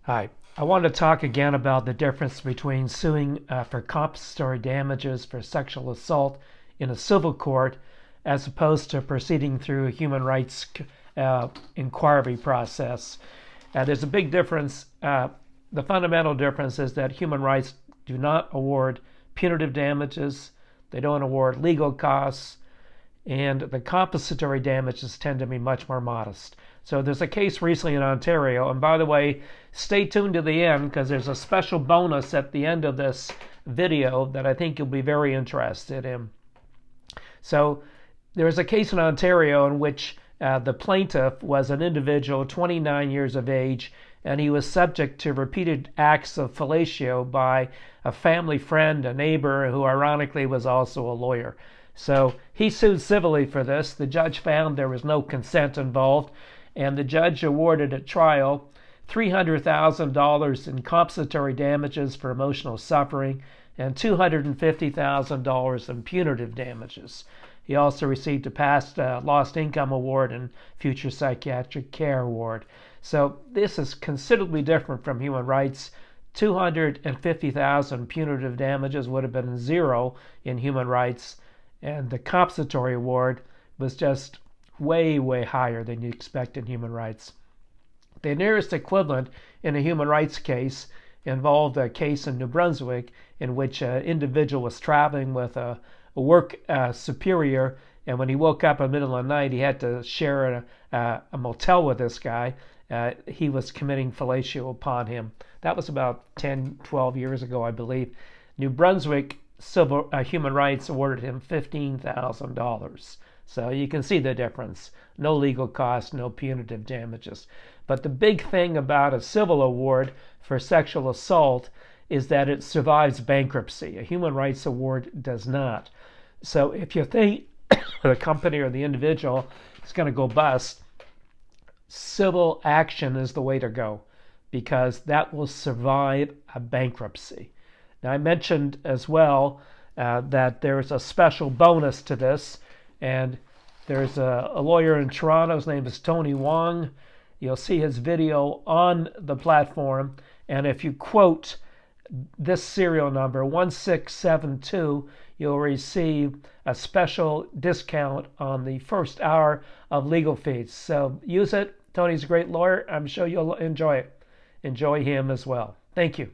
Hi. I want to talk again about the difference between suing for compensatory damages for sexual assault in a civil court as opposed to proceeding through a human rights inquiry process. There's a big difference. The fundamental difference is that human rights do not award punitive damages, they don't award legal costs, and the compensatory damages tend to be much more modest. So there's a case recently in Ontario, and by the way, stay tuned to the end because there's a special bonus at the end of this video that I think you'll be very interested in. So there's a case in Ontario in which the plaintiff was an individual, 29 years of age, and he was subject to repeated acts of fellatio by a family friend, a neighbor, who ironically was also a lawyer. So he sued civilly for this. The judge found there was no consent involved, and the judge awarded at trial $300,000 in compensatory damages for emotional suffering and $250,000 in punitive damages. He also received a past lost income award and future psychiatric care award. So this is considerably different from human rights. 250,000 punitive damages would have been zero in human rights, and the compensatory award was just way, way higher than you expect in human rights. The nearest equivalent in a human rights case involved a case in New Brunswick in which an individual was traveling with a work superior, and when he woke up in the middle of the night, he had to share a motel with this guy. He was committing fellatio upon him. That was about 10, 12 years ago, I believe. New Brunswick human rights awarded him $15,000. So you can see the difference. No legal costs, no punitive damages. But the big thing about a civil award for sexual assault is that it survives bankruptcy. A human rights award does not. So if you think the company or the individual is going to go bust, civil action is the way to go because that will survive a bankruptcy. Now, I mentioned as well that there's a special bonus to this, and there's a lawyer in Toronto. His name is Tony Wong. You'll see his video on the platform, and if you quote this serial number 1672, you'll receive a special discount on the first hour of legal fees. So use it. Tony's a great lawyer. I'm sure you'll enjoy it. Enjoy him as well. Thank you.